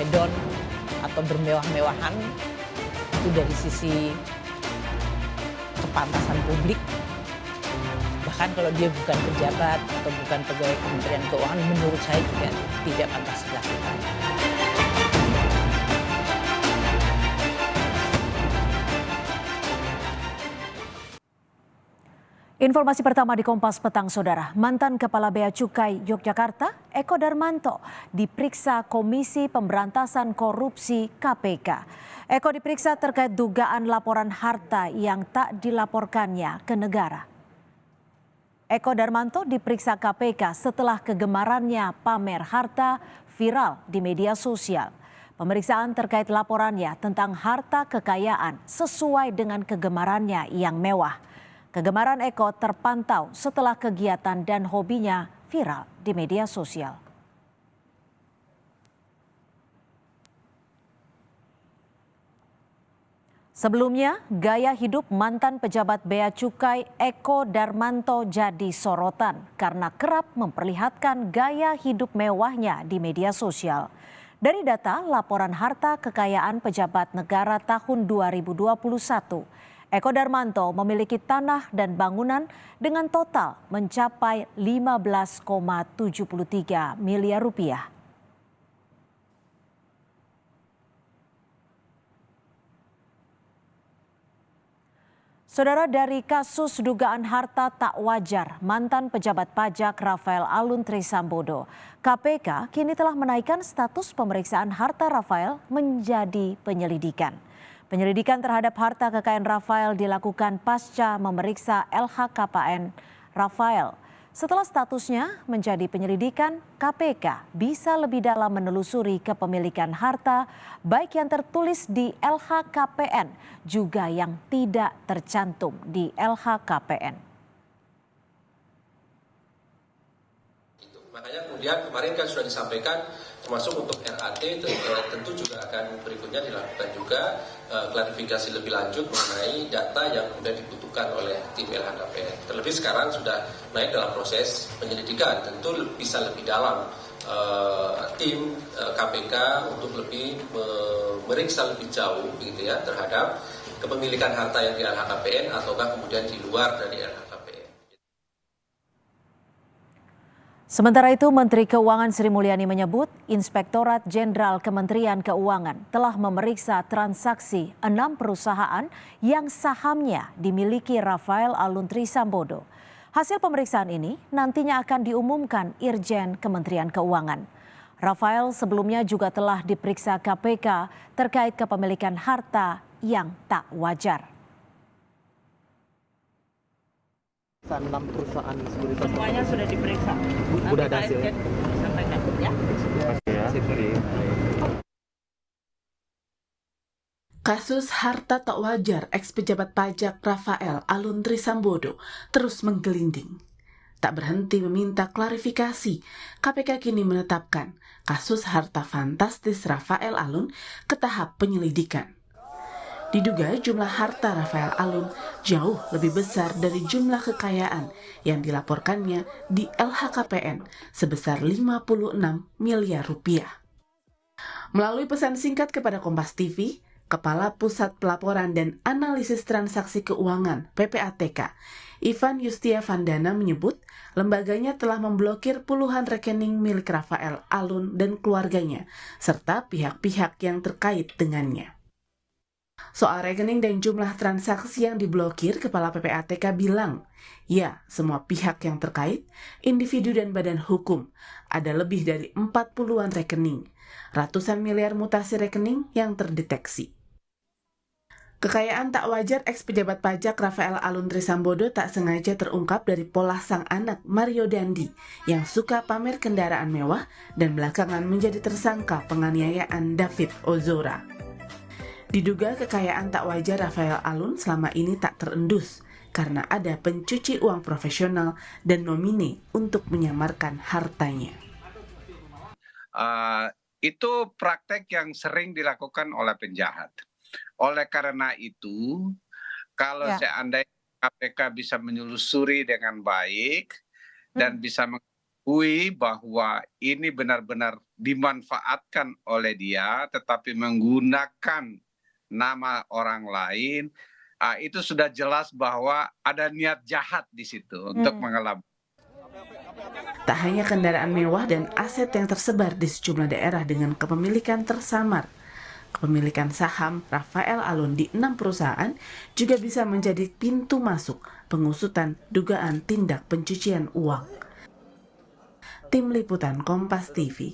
hedon atau bermewah-mewahan itu dari sisi kepantasan publik. Bahkan kalau dia bukan pejabat atau bukan pegawai Kementerian Keuangan, menurut saya juga tidak pantas dilakukan. Informasi pertama di Kompas Petang, Saudara. Mantan Kepala Bea Cukai Yogyakarta, Eko Darmanto, diperiksa Komisi Pemberantasan Korupsi KPK. Eko diperiksa terkait dugaan laporan harta yang tak dilaporkannya ke negara. Eko Darmanto diperiksa KPK setelah kegemarannya pamer harta viral di media sosial. Pemeriksaan terkait laporannya tentang harta kekayaan sesuai dengan kegemarannya yang mewah. Kegemaran Eko terpantau setelah kegiatan dan hobinya viral di media sosial. Sebelumnya, gaya hidup mantan pejabat Bea Cukai Eko Darmanto jadi sorotan karena kerap memperlihatkan gaya hidup mewahnya di media sosial. Dari data laporan harta kekayaan pejabat negara tahun 2021, Eko Darmanto memiliki tanah dan bangunan dengan total mencapai 15,73 miliar rupiah. Saudara, dari kasus dugaan harta tak wajar mantan pejabat pajak Rafael Alun Trisambodo, KPK kini telah menaikkan status pemeriksaan harta Rafael menjadi penyelidikan. Penyelidikan terhadap harta kekayaan Rafael dilakukan pasca memeriksa LHKPN Rafael. Setelah statusnya menjadi penyelidikan, KPK bisa lebih dalam menelusuri kepemilikan harta baik yang tertulis di LHKPN juga yang tidak tercantum di LHKPN. Makanya kemudian kemarin kan sudah disampaikan termasuk untuk RAT tentu juga akan berikutnya dilakukan juga klarifikasi lebih lanjut mengenai data yang kemudian dibutuhkan oleh tim LHKPN. Terlebih sekarang sudah naik dalam proses penyelidikan, tentu bisa lebih dalam tim KPK untuk lebih memeriksa lebih jauh gitu ya terhadap kepemilikan harta yang di LHKPN ataukah kemudian di luar dari LHKPN. Sementara itu, Menteri Keuangan Sri Mulyani menyebut Inspektorat Jenderal Kementerian Keuangan telah memeriksa transaksi 6 perusahaan yang sahamnya dimiliki Rafael Alun Trisambodo. Hasil pemeriksaan ini nantinya akan diumumkan Irjen Kementerian Keuangan. Rafael sebelumnya juga telah diperiksa KPK terkait kepemilikan harta yang tak wajar. 6 perusahaan sekuritas Semuanya sudah diperiksa. Udah ada hasilnya? Sampaikan ya. Kasus harta tak wajar eks pejabat pajak Rafael Alun Trisambodo terus menggelinding. Tak berhenti meminta klarifikasi, KPK kini menetapkan kasus harta fantastis Rafael Alun ke tahap penyelidikan. Diduga jumlah harta Rafael Alun jauh lebih besar dari jumlah kekayaan yang dilaporkannya di LHKPN sebesar 56 miliar rupiah. Melalui pesan singkat kepada Kompas TV, Kepala Pusat Pelaporan dan Analisis Transaksi Keuangan (PPATK), Ivan Yustia Vandana menyebut lembaganya telah memblokir puluhan rekening milik Rafael Alun dan keluarganya, serta pihak-pihak yang terkait dengannya. Soal rekening dan jumlah transaksi yang diblokir, Kepala PPATK bilang, ya, semua pihak yang terkait, individu dan badan hukum, ada lebih dari 40-an rekening, ratusan miliar mutasi rekening yang terdeteksi. Kekayaan tak wajar eks pejabat pajak Rafael Alun Trisambodo tak sengaja terungkap dari pola sang anak Mario Dandi yang suka pamer kendaraan mewah dan belakangan menjadi tersangka penganiayaan David Ozora. Diduga kekayaan tak wajar Rafael Alun selama ini tak terendus karena ada pencuci uang profesional dan nomine untuk menyamarkan hartanya. Itu praktek yang sering dilakukan oleh penjahat. Oleh karena itu, kalau seandainya KPK bisa menelusuri dengan baik dan bisa mengetahui bahwa ini benar-benar dimanfaatkan oleh dia, tetapi menggunakan nama orang lain, itu sudah jelas bahwa ada niat jahat di situ untuk mengelabui. Tak hanya kendaraan mewah dan aset yang tersebar di sejumlah daerah dengan kepemilikan tersamar, kepemilikan saham Rafael Alun di 6 perusahaan juga bisa menjadi pintu masuk pengusutan dugaan tindak pencucian uang. Tim Liputan Kompas TV.